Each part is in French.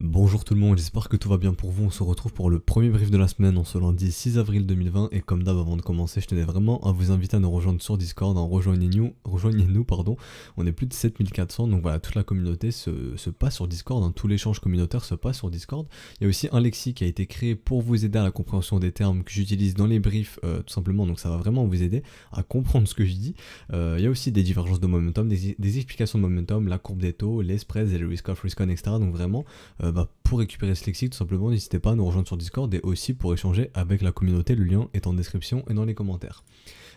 Bonjour tout le monde, j'espère que tout va bien pour vous. On se retrouve pour le premier brief de la semaine en ce lundi 6 avril 2020 et comme d'hab avant de commencer je tenais vraiment à vous inviter à nous rejoindre sur Discord, rejoignez-nous pardon. On est plus de 7400 donc voilà, toute la communauté se passe sur Discord, hein. Tout l'échange communautaire se passe sur Discord. Il y a aussi un lexique qui a été créé pour vous aider à la compréhension des termes que j'utilise dans les briefs tout simplement, donc ça va vraiment vous aider à comprendre ce que je dis. Il y a aussi des divergences de momentum, des explications de momentum, la courbe des taux, les spreads et le risk off, risk on, etc. Donc vraiment pour récupérer ce lexique, tout simplement, n'hésitez pas à nous rejoindre sur Discord et aussi pour échanger avec la communauté. Le lien est en description et dans les commentaires.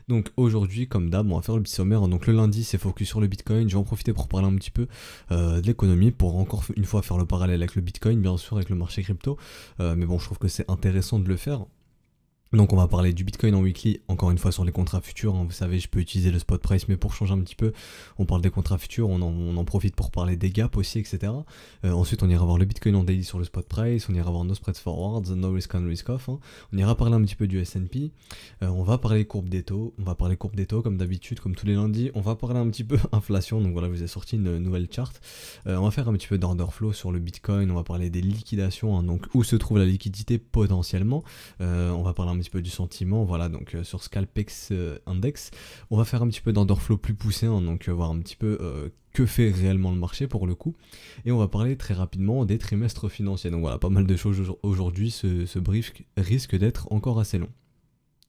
Donc aujourd'hui, comme d'hab, on va faire le petit sommaire. Donc le lundi, c'est focus sur le Bitcoin. Je vais en profiter pour parler un petit peu de l'économie, pour encore une fois faire le parallèle avec le Bitcoin, bien sûr, avec le marché crypto. Mais bon, je trouve que c'est intéressant de le faire. Donc on va parler du Bitcoin en weekly, encore une fois sur les contrats futurs, hein. Vous savez, je peux utiliser le spot price, mais pour changer un petit peu, on parle des contrats futurs, on en profite pour parler des gaps aussi, etc. Ensuite on ira voir le Bitcoin en daily sur le spot price, on ira voir no spreads forwards, no risk on, risk off, hein. On ira parler un petit peu du S&P, on va parler courbe des taux, comme d'habitude, comme tous les lundis, on va parler un petit peu inflation, donc voilà, je vous ai sorti une nouvelle charte. On va faire un petit peu d'order flow sur le Bitcoin, on va parler des liquidations, hein, donc où se trouve la liquidité potentiellement, on va parler un petit peu du sentiment, voilà, donc sur Scalpex Index, on va faire un petit peu d'underflow plus poussé, hein, donc voir un petit peu que fait réellement le marché pour le coup, et on va parler très rapidement des trimestres financiers. Donc voilà, pas mal de choses aujourd'hui, ce brief risque d'être encore assez long.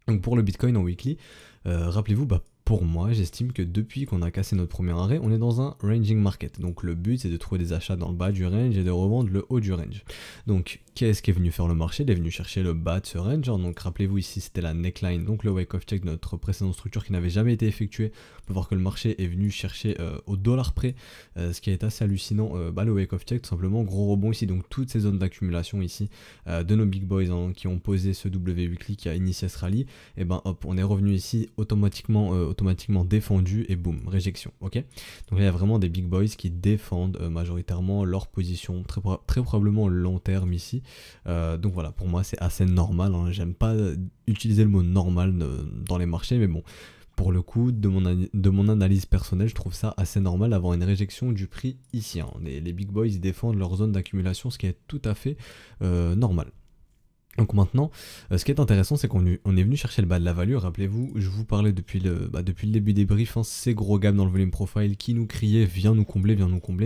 Donc pour le Bitcoin en weekly, rappelez-vous, pour moi, j'estime que depuis qu'on a cassé notre premier arrêt, on est dans un ranging market. Donc le but, c'est de trouver des achats dans le bas du range et de revendre le haut du range. Donc qu'est-ce qui est venu faire le marché? Il est venu chercher le bas de ce range, hein. Donc rappelez-vous ici, c'était la neckline, donc le wake of check de notre précédente structure qui n'avait jamais été effectué. On peut voir que le marché est venu chercher au dollar près, ce qui est assez hallucinant, le wake of check, tout simplement, gros rebond ici. Donc toutes ces zones d'accumulation ici de nos big boys, hein, qui ont posé ce W weekly qui a initié ce rallye, et hop, on est revenu ici automatiquement défendu et boum, réjection, ok. Donc là il y a vraiment des big boys qui défendent majoritairement leur position, très probablement long terme ici. Donc voilà, pour moi c'est assez normal, hein. J'aime pas utiliser le mot normal dans les marchés, mais bon, pour le coup, de mon analyse personnelle, je trouve ça assez normal d'avoir une réjection du prix ici, hein. Les big boys défendent leur zone d'accumulation, ce qui est tout à fait normal. Donc maintenant, ce qui est intéressant, c'est qu'on est venu chercher le bas de la value. Rappelez-vous, je vous parlais depuis le début des briefs, hein, ces gros gaps dans le volume profile qui nous criaient viens nous combler,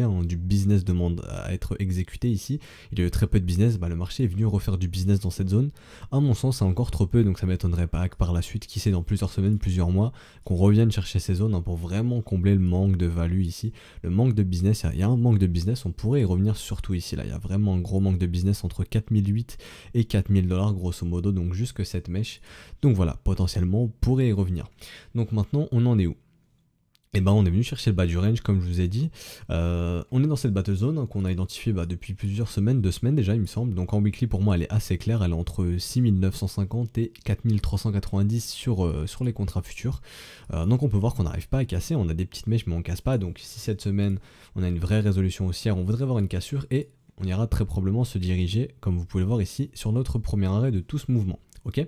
hein, du business demande à être exécuté ici. Il y a eu très peu de business, le marché est venu refaire du business dans cette zone. À mon sens, c'est encore trop peu, donc ça m'étonnerait pas que par la suite, qui sait, dans plusieurs semaines, plusieurs mois, qu'on revienne chercher ces zones, hein, pour vraiment combler le manque de value ici. Le manque de business, il y a un manque de business, on pourrait y revenir surtout ici. Là, il y a vraiment un gros manque de business entre 4008 et 4000 $, grosso modo, donc jusque cette mèche. Donc voilà, potentiellement on pourrait y revenir. Donc maintenant on en est où? Et on est venu chercher le bas du range, comme je vous ai dit. On est dans cette battle zone, hein, qu'on a identifiée depuis plusieurs semaines, 2 semaines déjà il me semble. Donc en weekly pour moi elle est assez claire, elle est entre 6950 et 4390 sur les contrats futurs. Donc on peut voir qu'on n'arrive pas à casser, on a des petites mèches mais on casse pas. Donc si cette semaine on a une vraie résolution haussière, on voudrait voir une cassure et on ira très probablement se diriger, comme vous pouvez le voir ici, sur notre premier arrêt de tout ce mouvement. Ok,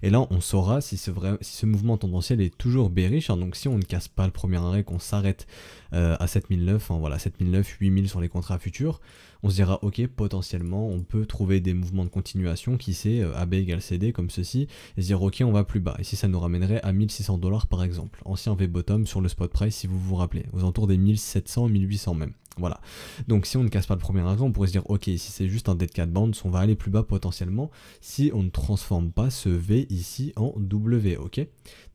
et là on saura si ce mouvement tendanciel est toujours bearish, hein. Donc si on ne casse pas le premier arrêt, qu'on s'arrête à 7009, hein, voilà, 7009, 8000 sur les contrats futurs, on se dira ok, potentiellement on peut trouver des mouvements de continuation, qui sait, AB égale CD comme ceci, et se dire ok, on va plus bas. Ici ça nous ramènerait à 1600 $ par exemple, ancien V-bottom sur le spot price si vous vous rappelez, aux alentours des 1700, 1800 même. Voilà, donc si on ne casse pas le premier arrêt, on pourrait se dire ok, si c'est juste un dead cat bounce, on va aller plus bas potentiellement si on ne transforme pas ce V ici en W, ok.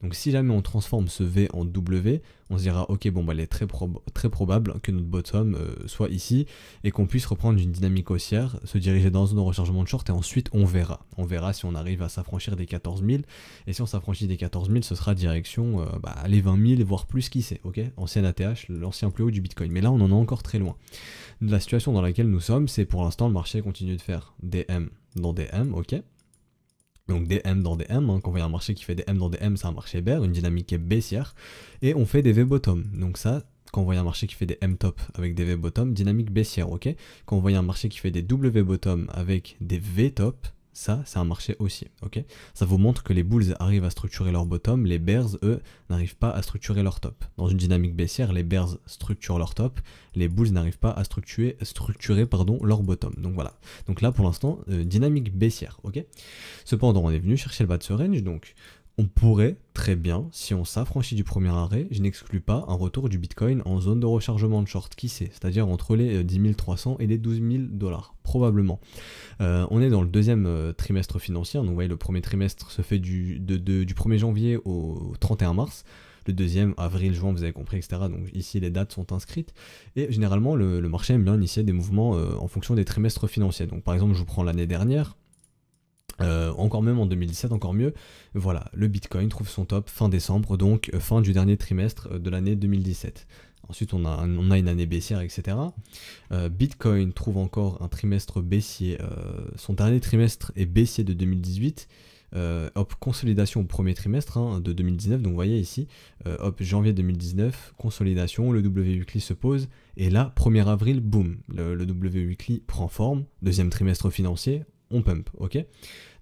Donc si jamais on transforme ce V en W, on se dira ok, il est très probable que notre bottom soit ici et qu'on puisse reprendre une dynamique haussière, se diriger dans une zone de rechargement de short et ensuite on verra si on arrive à s'affranchir des 14 000, et si on s'affranchit des 14 000 ce sera direction les 20 000 voire plus, qui sait, ok. Ancien ATH, l'ancien plus haut du Bitcoin, mais là on en est encore très loin. La situation dans laquelle nous sommes, c'est pour l'instant le marché continue de faire des M dans des M, ok. Donc des M dans des M, hein. Quand on voit un marché qui fait des M dans des M, c'est un marché bear, une dynamique qui est baissière, et on fait des V bottom. Donc ça, quand on voit un marché qui fait des M top avec des V bottom, dynamique baissière, ok. Quand on voit un marché qui fait des W bottom avec des V top, ça c'est un marché haussier, ok. Ça vous montre que les bulls arrivent à structurer leur bottom, les bears eux n'arrivent pas à structurer leur top. Dans une dynamique baissière, les bears structurent leur top, les bulls n'arrivent pas à structurer leur bottom. Donc voilà, donc là pour l'instant dynamique baissière, ok. Cependant on est venu chercher le bas de ce range, donc on pourrait très bien, si on s'affranchit du premier arrêt, je n'exclus pas un retour du Bitcoin en zone de rechargement de short, qui sait, c'est-à-dire entre les 10 300 et les 12 000 $, probablement. On est dans le deuxième trimestre financier, donc vous voyez le premier trimestre se fait du 1er janvier au 31 mars, le deuxième, avril, juin, vous avez compris, etc. Donc ici les dates sont inscrites, et généralement le marché aime bien initier des mouvements en fonction des trimestres financiers. Donc par exemple je vous prends l'année dernière, encore même en 2017, encore mieux, voilà, le Bitcoin trouve son top fin décembre, donc fin du dernier trimestre de l'année 2017. Ensuite on a une année baissière, etc. Bitcoin trouve encore un trimestre baissier, son dernier trimestre est baissier de 2018, hop, consolidation au premier trimestre de 2019, donc vous voyez ici, hop, janvier 2019, consolidation, le W weekly se pose, et là, 1er avril, boum, le W weekly prend forme, deuxième trimestre financier, on pump, ok.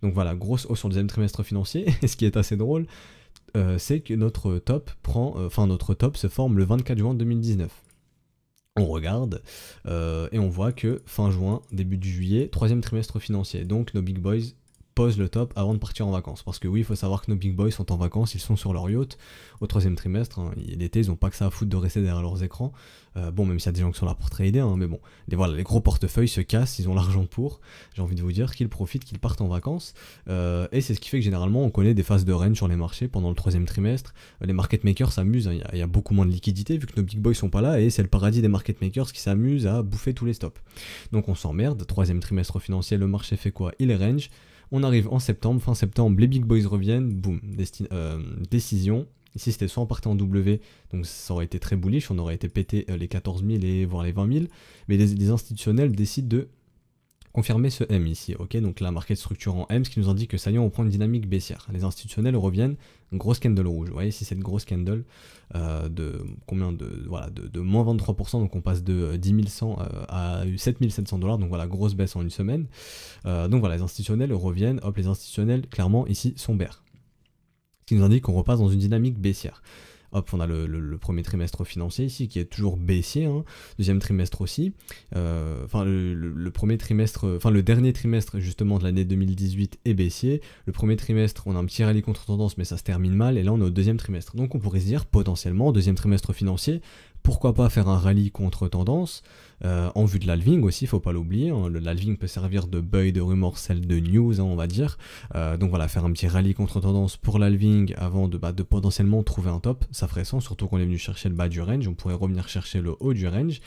Donc voilà, grosse hausse sur le deuxième trimestre financier, et ce qui est assez drôle, c'est que notre top se forme le 24 juin 2019. On regarde, et on voit que fin juin, début de juillet, troisième trimestre financier, donc nos big boys posent le top avant de partir en vacances, parce que oui, il faut savoir que nos big boys sont en vacances, ils sont sur leur yacht au troisième trimestre, l'été ils n'ont pas que ça à foutre de rester derrière leurs écrans, bon, même s'il y a des gens qui sont là pour trader, mais bon, les gros portefeuilles se cassent, ils ont l'argent pour, j'ai envie de vous dire qu'ils profitent, qu'ils partent en vacances, et c'est ce qui fait que généralement on connaît des phases de range sur les marchés pendant le troisième trimestre. Les market makers s'amusent, il y a beaucoup moins de liquidité vu que nos big boys sont pas là, et c'est le paradis des market makers qui s'amusent à bouffer tous les stops. Donc on s'emmerde, troisième trimestre financier, le marché fait quoi? Il est range. On arrive en septembre, fin septembre, les big boys reviennent, boum, décision. Ici c'était soit on partait en W, donc ça aurait été très bullish, on aurait été pété les 14 000 et voire les 20 000, mais les institutionnels décident de confirmer ce M ici, ok, donc là market structure en M, ce qui nous indique que ça y est, on prend une dynamique baissière. Les institutionnels reviennent, une grosse candle rouge, vous voyez ici cette grosse candle de combien de moins 23%, donc on passe de 10 100 à 7 700 $, donc voilà, grosse baisse en une semaine. Donc voilà, les institutionnels reviennent, hop, les institutionnels clairement ici sont bears, ce qui nous indique qu'on repasse dans une dynamique baissière. Hop, on a le premier trimestre financier ici qui est toujours baissier, deuxième trimestre aussi, le premier trimestre, le dernier trimestre justement de l'année 2018 est baissier, le premier trimestre on a un petit rallye contre tendance mais ça se termine mal, et là on est au deuxième trimestre, donc on pourrait se dire potentiellement deuxième trimestre financier, pourquoi pas faire un rallye contre tendance, en vue de l'halving aussi, faut pas l'oublier, l'halving peut servir de buy, de rumor, sell, de news, on va dire, donc voilà, faire un petit rallye contre tendance pour l'halving avant de potentiellement trouver un top, ça ferait sens, surtout qu'on est venu chercher le bas du range, on pourrait revenir chercher le haut du range,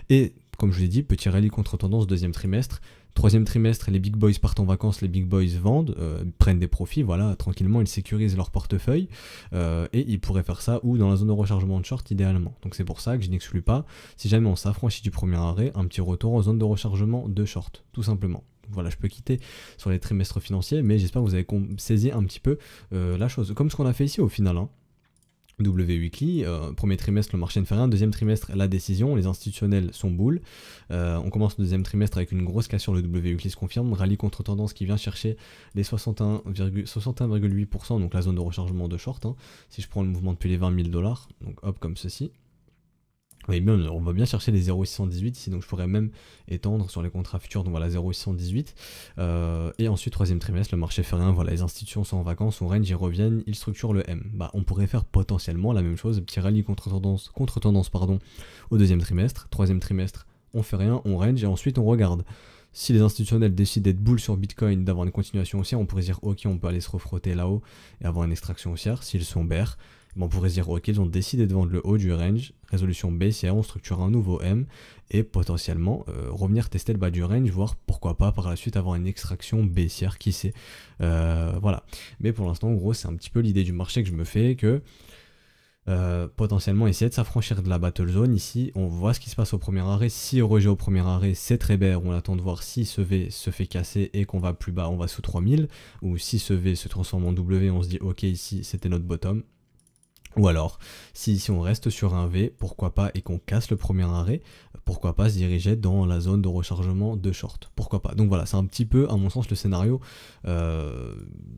et comme je vous l'ai dit, petit rallye contre tendance deuxième trimestre. Troisième trimestre, les big boys partent en vacances, les big boys vendent, prennent des profits, voilà, tranquillement, ils sécurisent leur portefeuille, et ils pourraient faire ça ou dans la zone de rechargement de short idéalement. Donc c'est pour ça que je n'exclus pas, si jamais on s'affranchit du premier arrêt, un petit retour en zone de rechargement de short, tout simplement. Donc voilà, je peux quitter sur les trimestres financiers, mais j'espère que vous avez saisi un petit peu la chose, comme ce qu'on a fait ici au final, W weekly, premier trimestre le marché ne fait rien, deuxième trimestre la décision, les institutionnels sont boules, on commence le deuxième trimestre avec une grosse cassure, le W weekly se confirme, rallye contre tendance qui vient chercher les 61,8%, donc la zone de rechargement de short, si je prends le mouvement depuis les 20 000 $, donc hop comme ceci. Oui, bien, on va bien chercher les 0,618 ici, donc je pourrais même étendre sur les contrats futurs, donc voilà 0,618, et ensuite troisième trimestre, le marché fait rien, voilà, les institutions sont en vacances, on range, ils reviennent, ils structurent le M. On pourrait faire potentiellement la même chose, petit rallye contre tendance au deuxième trimestre, troisième trimestre, on fait rien, on range, et ensuite on regarde. Si les institutionnels décident d'être bulles sur Bitcoin, d'avoir une continuation haussière, on pourrait dire ok, on peut aller se refrotter là-haut et avoir une extraction haussière. S'ils sont bears, on pourrait se dire ok, ils ont décidé de vendre le haut du range, résolution baissière, on structure un nouveau M et potentiellement revenir tester le bas du range, voire pourquoi pas par la suite avoir une extraction baissière, qui sait. Voilà. Mais pour l'instant, en gros, c'est un petit peu l'idée du marché que je me fais, que potentiellement essayer de s'affranchir de la battle zone. Ici on voit ce qui se passe au premier arrêt, si on rejet au premier arrêt c'est très bear, on attend de voir si ce V se fait casser et qu'on va plus bas, on va sous 3000, ou si ce V se transforme en W, on se dit ok, ici c'était notre bottom. Ou alors, si on reste sur un V, pourquoi pas, et qu'on casse le premier arrêt, pourquoi pas se diriger dans la zone de rechargement de short, pourquoi pas. Donc voilà, c'est un petit peu à mon sens le scénario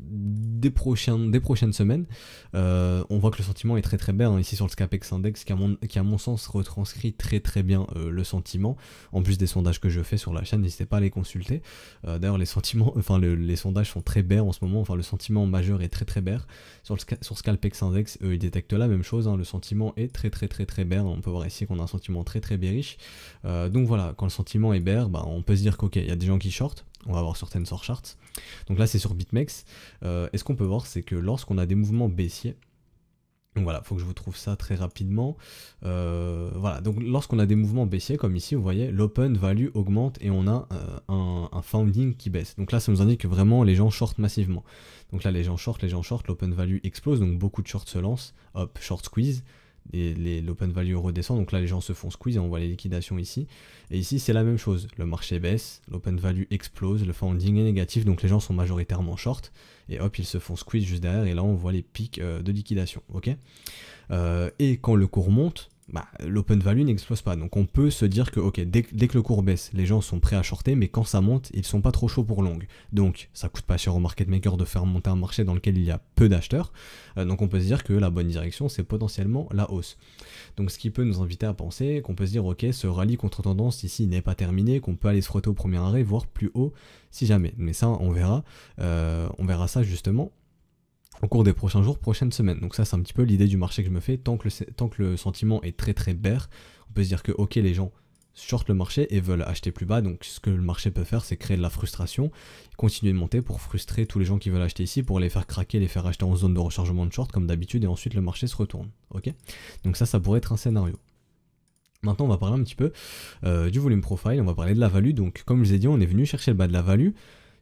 des prochaines semaines. On voit que le sentiment est très très bien ici sur le Scapex Index qui à mon sens retranscrit très très bien le sentiment, en plus des sondages que je fais sur la chaîne, n'hésitez pas à les consulter. D'ailleurs les sondages sont très bears en ce moment, enfin le sentiment majeur est très très bear. Sur Scapex Index, ils détectent la même chose, hein, le sentiment est très très très très bear, on peut voir ici qu'on a un sentiment très très bearish. Donc voilà, quand le sentiment est bear, bah, on peut se dire qu'ok, il y a des gens qui short, on va voir sur Tensor Charts. Donc là c'est sur BitMEX, et ce qu'on peut voir c'est que lorsqu'on a des mouvements baissiers, donc voilà, faut que je vous trouve ça très rapidement. Voilà, donc lorsqu'on a des mouvements baissiers, comme ici, vous voyez, l'open value augmente et on a un founding qui baisse. Donc là, ça nous indique que vraiment les gens shortent massivement. Donc là, les gens shortent, l'open value explose, donc beaucoup de shorts se lancent, hop, short squeeze. Et l'open value redescend, donc là les gens se font squeeze et on voit les liquidations ici. Et ici c'est la même chose, le marché baisse, l'open value explose, le founding est négatif, donc les gens sont majoritairement short, et hop ils se font squeeze juste derrière, et là on voit les pics de liquidation, ok. Et quand le cours monte, bah, l'open value n'explose pas, donc on peut se dire que ok, dès que le cours baisse, les gens sont prêts à shorter, mais quand ça monte, ils sont pas trop chauds pour long. Donc ça coûte pas cher au market maker de faire monter un marché dans lequel il y a peu d'acheteurs, donc on peut se dire que la bonne direction c'est potentiellement la hausse. Donc ce qui peut nous inviter à penser qu'on peut se dire ok, ce rallye contre tendance ici n'est pas terminé, qu'on peut aller se frotter au premier arrêt, voire plus haut si jamais, mais ça on verra ça justement au cours des prochains jours, prochaines semaines. Donc ça c'est un petit peu l'idée du marché que je me fais, tant que le sentiment est très très bear, on peut se dire que ok, les gens shortent le marché et veulent acheter plus bas, donc ce que le marché peut faire c'est créer de la frustration, continuer de monter pour frustrer tous les gens qui veulent acheter ici, pour les faire craquer, les faire acheter en zone de rechargement de short comme d'habitude, et ensuite le marché se retourne, ok. Donc ça pourrait être un scénario. Maintenant on va parler un petit peu du volume profile, on va parler de la value. Donc comme je vous ai dit, on est venu chercher le bas de la value.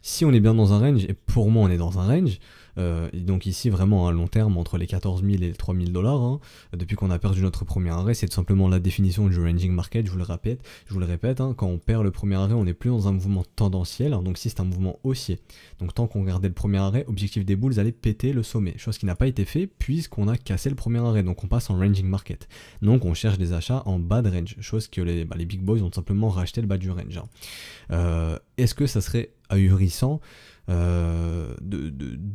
Si on est bien dans un range, et pour moi on est dans un range, et donc ici vraiment à long terme entre les 14 000 et les 3 000 $, hein, depuis qu'on a perdu notre premier arrêt, c'est tout simplement la définition du ranging market, je vous le répète, hein, quand on perd le premier arrêt, on n'est plus dans un mouvement tendanciel, hein, donc si c'est un mouvement haussier. Donc tant qu'on regardait le premier arrêt, objectif des bulls allait péter le sommet, chose qui n'a pas été fait puisqu'on a cassé le premier arrêt, donc on passe en ranging market. Donc on cherche des achats en bas de range, chose que les big boys ont tout simplement racheté le bas du range. Hein. Est-ce que ça serait ahurissant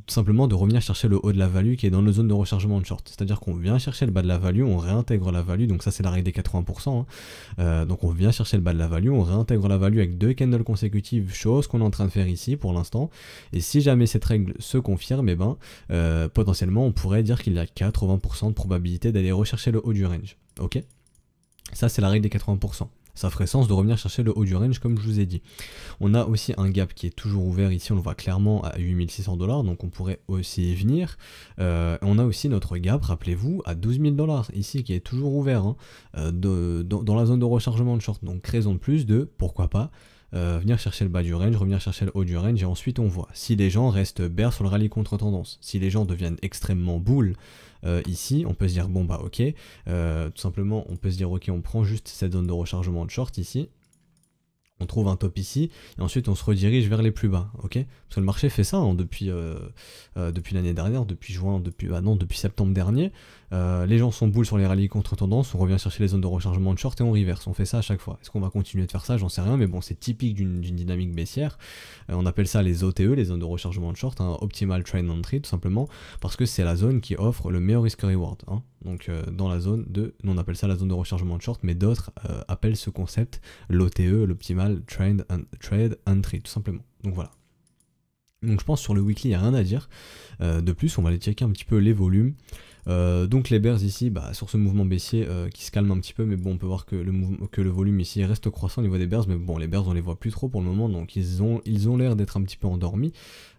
simplement de revenir chercher le haut de la value qui est dans nos zones de rechargement de short, c'est-à-dire qu'on vient chercher le bas de la value, on réintègre la value, donc ça c'est la règle des 80%, hein. Donc on vient chercher le bas de la value, on réintègre la value avec 2 candles consécutives, chose qu'on est en train de faire ici pour l'instant, et si jamais cette règle se confirme, et potentiellement on pourrait dire qu'il y a 80% de probabilité d'aller rechercher le haut du range, ok. Ça c'est la règle des 80%. Ça ferait sens de revenir chercher le haut du range comme je vous ai dit. On a aussi un gap qui est toujours ouvert ici, on le voit clairement à 8600 $, donc on pourrait aussi y venir. On a aussi notre gap, rappelez-vous, à 12 000 $ ici qui est toujours ouvert, hein, dans la zone de rechargement de short. Donc raison de plus de, pourquoi pas, venir chercher le bas du range, revenir chercher le haut du range, et ensuite on voit si les gens restent bear sur le rallye contre tendance, si les gens deviennent extrêmement bull ici, on peut se dire bon bah ok, tout simplement on peut se dire ok, on prend juste cette zone de rechargement de short ici, on trouve un top ici, et ensuite on se redirige vers les plus bas, ok. Parce que le marché fait ça, hein, depuis l'année dernière, depuis septembre dernier, les gens sont bulles sur les rallyes contre tendance, on revient chercher les zones de rechargement de short et on reverse, on fait ça à chaque fois. Est-ce qu'on va continuer de faire ça? J'en sais rien, mais bon, c'est typique d'une dynamique baissière. On appelle ça les OTE, les zones de rechargement de short, hein, Optimal Trend Entry, tout simplement, parce que c'est la zone qui offre le meilleur risk-reward, hein. Donc dans la zone de, nous on appelle ça la zone de rechargement de short, mais d'autres appellent ce concept l'OTE, l'Optimal Trade Entry, tout simplement. Donc voilà. Donc je pense sur le weekly il n'y a rien à dire. De plus on va aller checker un petit peu les volumes. Donc les bears ici, sur ce mouvement baissier qui se calme un petit peu, mais bon on peut voir que le volume ici reste croissant au niveau des bears, mais bon les bears on les voit plus trop pour le moment, donc ils ont l'air d'être un petit peu endormis.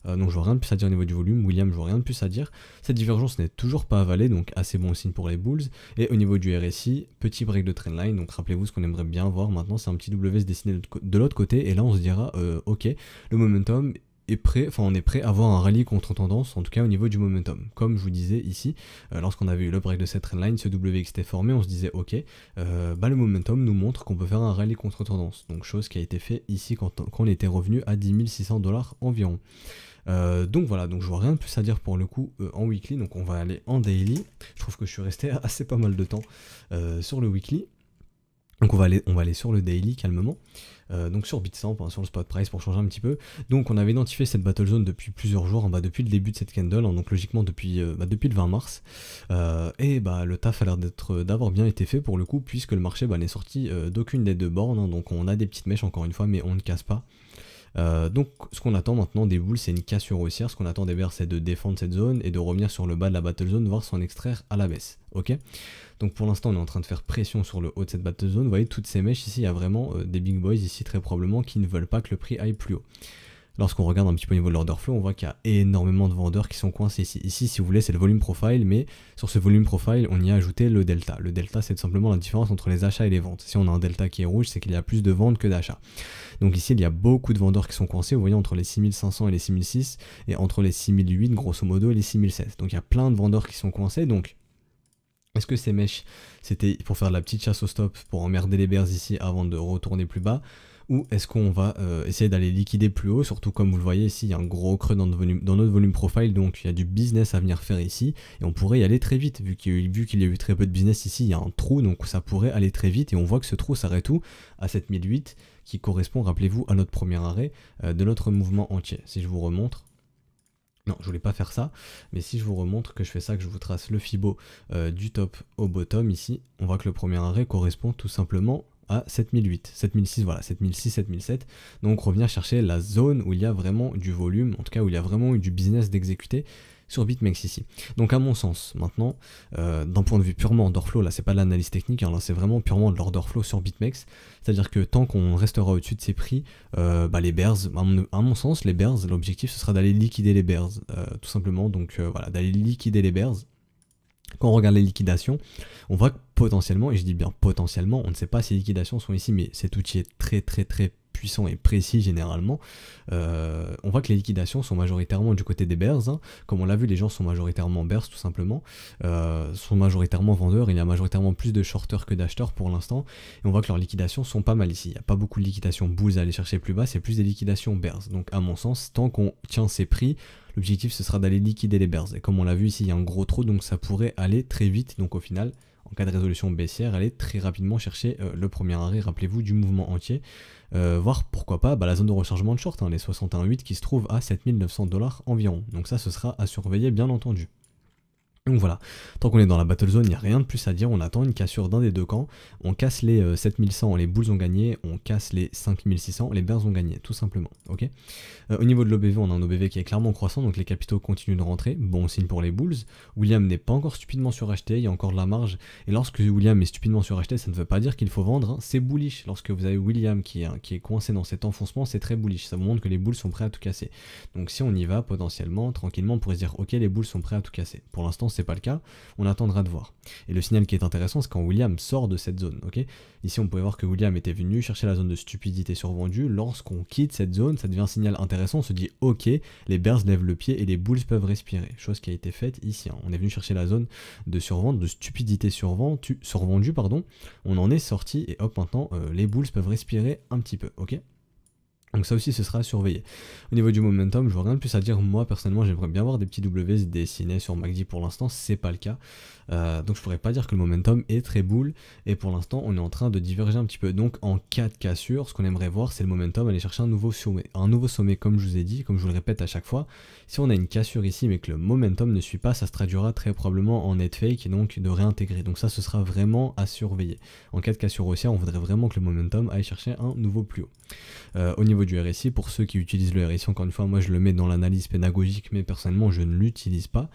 Donc je vois rien de plus à dire au niveau du volume. William, je vois rien de plus à dire. Cette divergence n'est toujours pas avalée, donc assez bon signe pour les bulls. Et au niveau du RSI, petit break de trendline, donc rappelez-vous ce qu'on aimerait bien voir maintenant, c'est un petit W se dessiner de l'autre côté, et là on se dira ok, le momentum est prêt, on est prêt à avoir un rallye contre tendance, en tout cas au niveau du momentum. Comme je vous disais ici, lorsqu'on avait eu le break de cette trendline, ce W qui s'était formé, on se disait ok, le momentum nous montre qu'on peut faire un rallye contre tendance, donc chose qui a été fait ici quand on était revenu à 10 600 $ environ. Donc voilà, donc je vois rien de plus à dire pour le coup en weekly, donc on va aller en daily. Je trouve que je suis resté assez pas mal de temps sur le weekly. Donc on va aller sur le daily calmement, donc sur Bitstamp, hein, sur le spot price pour changer un petit peu. Donc on avait identifié cette battle zone depuis plusieurs jours, hein, depuis le début de cette candle, hein, donc logiquement depuis le 20 mars. Et le taf a l'air d'avoir bien été fait pour le coup, puisque le marché n'est sorti d'aucune des deux bornes, hein, donc on a des petites mèches encore une fois, mais on ne casse pas. Donc ce qu'on attend maintenant des bulls, c'est une cassure haussière. Ce qu'on attend des bears, c'est de défendre cette zone et de revenir sur le bas de la battle zone, voire s'en extraire à la baisse. Ok. Donc pour l'instant on est en train de faire pression sur le haut de cette battle zone. Vous voyez toutes ces mèches ici, il y a vraiment des big boys ici très probablement qui ne veulent pas que le prix aille plus haut. Lorsqu'on regarde un petit peu au niveau de l'order flow, on voit qu'il y a énormément de vendeurs qui sont coincés ici. Ici, si vous voulez, c'est le volume profile, mais sur ce volume profile, on y a ajouté le delta. Le delta, c'est tout simplement la différence entre les achats et les ventes. Si on a un delta qui est rouge, c'est qu'il y a plus de ventes que d'achats. Donc ici, il y a beaucoup de vendeurs qui sont coincés, vous voyez, entre les 6500 et les 6006, et entre les 6008, grosso modo, et les 6007. Donc il y a plein de vendeurs qui sont coincés, donc... Est-ce que ces mèches, c'était pour faire de la petite chasse au stop, pour emmerder les bears ici avant de retourner plus bas? Ou est-ce qu'on va essayer d'aller liquider plus haut? Surtout comme vous le voyez ici, il y a un gros creux dans notre volume profile, donc il y a du business à venir faire ici. Et on pourrait y aller très vite, vu qu'il y a eu très peu de business ici, il y a un trou, donc ça pourrait aller très vite. Et on voit que ce trou s'arrête où? À 7008, qui correspond, rappelez-vous, à notre premier arrêt de notre mouvement entier. Si je vous remontre... Non, je voulais pas faire ça, mais si je vous remontre que je fais ça, que je vous trace le Fibo du top au bottom ici, on voit que le premier arrêt correspond tout simplement à 7008, 7006, voilà, 7006, 7007. Donc revenir chercher la zone où il y a vraiment du volume, en tout cas où il y a vraiment eu du business d'exécuter sur BitMEX ici. Donc à mon sens, maintenant, d'un point de vue purement order flow, là c'est pas de l'analyse technique, hein, là c'est vraiment purement de l'order flow sur BitMEX, c'est-à-dire que tant qu'on restera au-dessus de ces prix, les bears, à mon sens, les bears, l'objectif ce sera d'aller liquider les bears, tout simplement, donc voilà, d'aller liquider les bears. Quand on regarde les liquidations, on voit que potentiellement, et je dis bien potentiellement, on ne sait pas si les liquidations sont ici, mais cet outil est très puissant et précis généralement. On voit que les liquidations sont majoritairement du côté des bears, hein. Comme on l'a vu, les gens sont majoritairement bears tout simplement, sont majoritairement vendeurs, il y a majoritairement plus de shorters que d'acheteurs pour l'instant, et on voit que leurs liquidations sont pas mal ici. Il n'y a pas beaucoup de liquidations bulls à aller chercher plus bas, c'est plus des liquidations bears. Donc à mon sens, tant qu'on tient ces prix, l'objectif ce sera d'aller liquider les bears. Et comme on l'a vu ici, il y a un gros trou, donc ça pourrait aller très vite. Donc au final, en cas de résolution baissière, aller très rapidement chercher le premier arrêt, rappelez-vous, du mouvement entier. Voir pourquoi pas la zone de rechargement de short, hein, les 61,8 qui se trouve à 7900 $ environ. Donc ça, ce sera à surveiller bien entendu. Donc voilà, tant qu'on est dans la battle zone, il n'y a rien de plus à dire, on attend une cassure d'un des deux camps, on casse les 7100, les bulls ont gagné, on casse les 5600, les bears ont gagné, tout simplement, ok. Au niveau de l'OBV, on a un OBV qui est clairement croissant, donc les capitaux continuent de rentrer, bon signe pour les bulls. William n'est pas encore stupidement suracheté, il y a encore de la marge, et lorsque William est stupidement suracheté, ça ne veut pas dire qu'il faut vendre, hein. C'est bullish. Lorsque vous avez William qui est coincé dans cet enfoncement, c'est très bullish, ça vous montre que les bulls sont prêts à tout casser. Donc si on y va, potentiellement, tranquillement, on pourrait se dire, ok, les bulls sont prêts à tout casser. Pour l'instant, c'est pas le cas, on attendra de voir. Et le signal qui est intéressant, c'est quand William sort de cette zone, ok. Ici, on pouvait voir que William était venu chercher la zone de stupidité survendue. Lorsqu'on quitte cette zone, ça devient un signal intéressant, on se dit, ok, les bears lèvent le pied et les bulls peuvent respirer. Chose qui a été faite ici, hein. On est venu chercher la zone de survente, de stupidité survendue, pardon. On en est sorti et hop, maintenant, les bulls peuvent respirer un petit peu, ok. Donc ça aussi ce sera à surveiller. Au niveau du momentum, je vois rien de plus à dire. Moi personnellement j'aimerais bien voir des petits W dessinés sur MACD. Pour l'instant c'est pas le cas. Donc je pourrais pas dire que le momentum est très bull. Et pour l'instant on est en train de diverger un petit peu. Donc en cas de cassure, ce qu'on aimerait voir c'est le momentum aller chercher un nouveau sommet. Un nouveau sommet, comme je vous ai dit, comme je vous le répète à chaque fois. Si on a une cassure ici mais que le momentum ne suit pas, ça se traduira très probablement en net fake et donc de réintégrer. Donc ça ce sera vraiment à surveiller. En cas de cassure haussière, on voudrait vraiment que le momentum aille chercher un nouveau plus haut. Au niveau du RSI, pour ceux qui utilisent le RSI, encore une fois, moi je le mets dans l'analyse pédagogique, mais personnellement je ne l'utilise pas.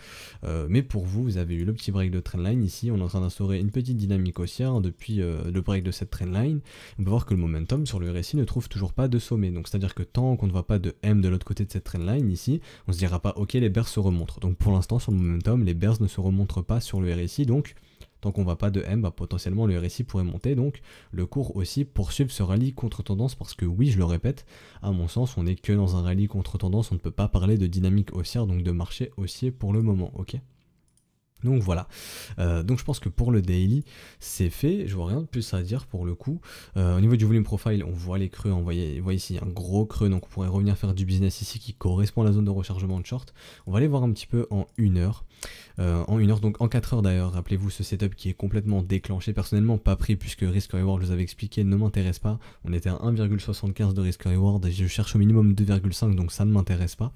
Mais pour vous, vous avez eu le petit break de trendline ici, on est en train d'instaurer une petite dynamique haussière depuis le break de cette trendline. On peut voir que le momentum sur le RSI ne trouve toujours pas de sommet. Donc c'est à dire que tant qu'on ne voit pas de M de l'autre côté de cette trendline ici, on se dira pas ok, les bears se remontrent. Donc pour l'instant sur le momentum, les bears ne se remontrent pas sur le RSI, donc tant qu'on ne voit pas de M, potentiellement le RSI pourrait monter, donc le cours aussi poursuivre ce rallye contre-tendance, parce que oui, je le répète, à mon sens, on n'est que dans un rallye contre-tendance, on ne peut pas parler de dynamique haussière, donc de marché haussier pour le moment, ok. Donc voilà, donc je pense que pour le daily c'est fait, je vois rien de plus à dire pour le coup. Au niveau du volume profile, on voit les creux, vous voyez ici un gros creux, donc on pourrait revenir faire du business ici qui correspond à la zone de rechargement de short. On va aller voir un petit peu en 1 heure. En 1 heure, donc en 4 heures d'ailleurs, rappelez-vous ce setup qui est complètement déclenché, personnellement pas pris puisque risk reward, je vous avais expliqué, ne m'intéresse pas. On était à 1,75 de risk reward et je cherche au minimum 2,5, donc ça ne m'intéresse pas.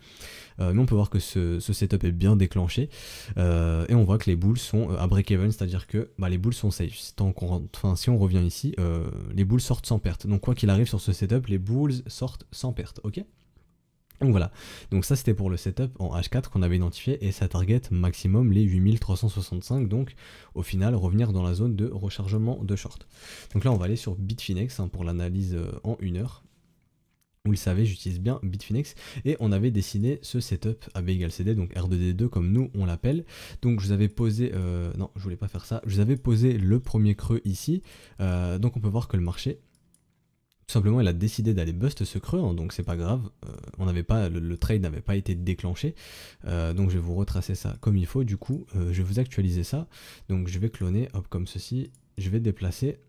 Mais on peut voir que ce setup est bien déclenché et on voit que les bulls sont à break-even, c'est-à-dire que les bulls sont safe. Si on revient ici, les bulls sortent sans perte. Donc quoi qu'il arrive sur ce setup, les bulls sortent sans perte, ok? Donc voilà, donc ça c'était pour le setup en H4 qu'on avait identifié et ça target maximum les 8365, donc au final revenir dans la zone de rechargement de short. Donc là on va aller sur Bitfinex pour l'analyse en 1 heure. Vous le savez, j'utilise bien Bitfinex et on avait dessiné ce setup AB égale CD, donc R2D2 comme nous on l'appelle. Donc je vous avais posé, non je voulais pas faire ça, je vous avais posé le premier creux ici, donc on peut voir que le marché, tout simplement il a décidé d'aller bust ce creux, donc c'est pas grave, on n'avait pas, le trade n'avait pas été déclenché, donc je vais vous retracer ça comme il faut, du coup je vais vous actualiser ça, donc je vais cloner, hop comme ceci, je vais déplacer,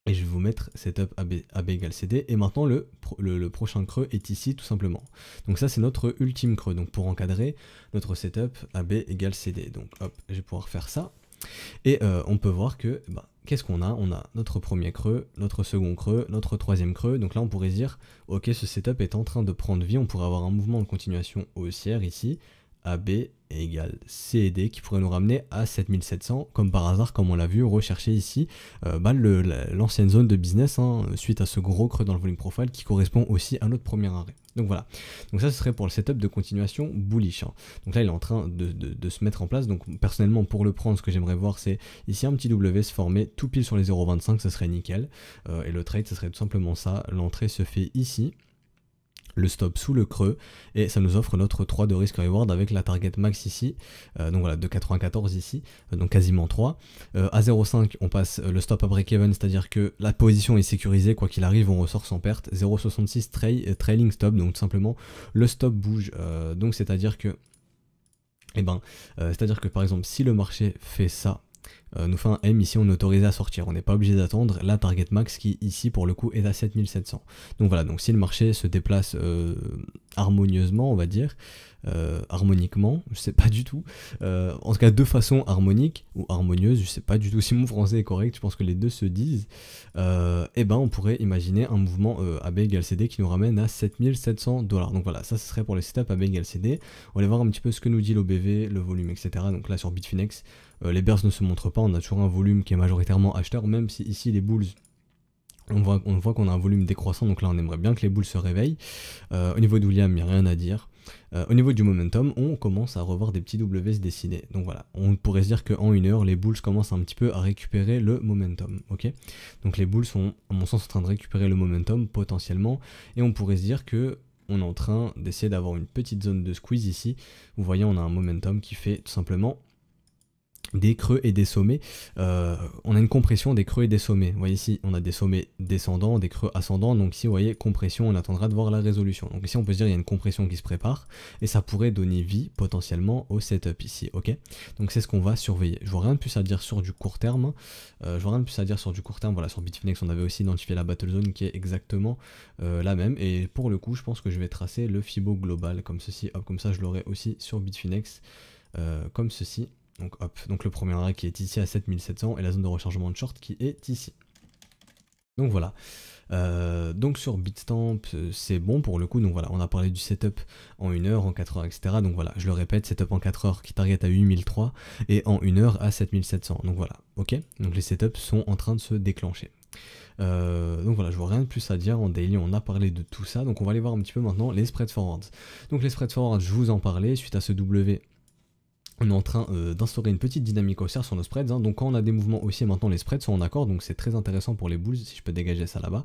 et je vais vous mettre setup AB égale CD, et maintenant le prochain creux est ici tout simplement. Donc ça c'est notre ultime creux, donc pour encadrer notre setup AB égale CD, donc hop, je vais pouvoir faire ça, et on peut voir que, qu'est-ce qu'on a? On a notre premier creux, notre second creux, notre troisième creux, donc là on pourrait se dire, ok ce setup est en train de prendre vie, on pourrait avoir un mouvement de continuation haussière ici, AB égale CED qui pourrait nous ramener à 7700 comme par hasard, comme on l'a vu rechercher ici l'ancienne zone de business suite à ce gros creux dans le volume profile qui correspond aussi à notre premier arrêt. Donc voilà, donc ça ce serait pour le setup de continuation bullish. Donc là il est en train de se mettre en place, donc personnellement pour le prendre ce que j'aimerais voir c'est ici un petit W se former tout pile sur les 0,25, ça serait nickel, et le trade ce serait tout simplement ça, l'entrée se fait ici, le stop sous le creux, et ça nous offre notre 3 de risk reward avec la target max ici, donc voilà 2,94 ici, donc quasiment 3. À 0,5 on passe le stop à break-even, c'est à dire que la position est sécurisée, quoi qu'il arrive on ressort sans perte. 0,66 trailing stop, donc tout simplement le stop bouge, donc c'est à dire que par exemple si le marché fait ça, nous fait un M ici, on est autorisé à sortir, on n'est pas obligé d'attendre la target max qui ici pour le coup est à 7700. Donc voilà, donc si le marché se déplace harmonieusement on va dire, harmoniquement, je sais pas du tout, en tout cas de façon harmonique ou harmonieuse, je sais pas du tout si mon français est correct, je pense que les deux se disent, on pourrait imaginer un mouvement AB égale CD qui nous ramène à 7700 $. Donc voilà, ça ce serait pour le setup AB égale CD. On va aller voir un petit peu ce que nous dit l'OBV, le volume, etc. Donc là sur Bitfinex, les bears ne se montrent pas, on a toujours un volume qui est majoritairement acheteur, même si ici les bulls, on voit qu'on a un volume décroissant, donc là on aimerait bien que les bulls se réveillent. Au niveau de William, il n'y a rien à dire. Au niveau du momentum, on commence à revoir des petits W se dessiner. Donc voilà, on pourrait se dire qu'en 1 heure, les bulls commencent un petit peu à récupérer le momentum. Ok, donc les bulls sont, à mon sens, en train de récupérer le momentum potentiellement, et on pourrait se dire que on est en train d'essayer d'avoir une petite zone de squeeze ici. Vous voyez, on a un momentum qui fait tout simplement des creux et des sommets, on a une compression des creux et des sommets. Vous voyez ici on a des sommets descendants, des creux ascendants, donc ici vous voyez compression, on attendra de voir la résolution. Donc ici on peut se dire il y a une compression qui se prépare et ça pourrait donner vie potentiellement au setup ici, ok. Donc c'est ce qu'on va surveiller. Je vois rien de plus à dire sur du court terme, voilà, sur Bitfinex on avait aussi identifié la battle zone qui est exactement la même, et pour le coup je pense que je vais tracer le Fibo global comme ceci, hop, comme ça je l'aurai aussi sur Bitfinex comme ceci. Donc hop, donc le premier arrêt qui est ici à 7700 et la zone de rechargement de short qui est ici. Donc voilà, donc sur Bitstamp c'est bon pour le coup, donc voilà, on a parlé du setup en 1 heure, en 4 heures, etc. Donc voilà, je le répète, setup en 4 heures qui target à 8003 et en 1 heure à 7700. Donc voilà, ok, donc les setups sont en train de se déclencher. Donc voilà, je vois rien de plus à dire. En daily on a parlé de tout ça, donc on va aller voir un petit peu maintenant les spread forwards. Donc les spread forwards, je vous en parlais, suite à ce W, on est en train d'instaurer une petite dynamique haussière sur nos spreads, donc quand on a des mouvements haussiers maintenant les spreads sont en accord, donc c'est très intéressant pour les bulls si je peux dégager ça là-bas.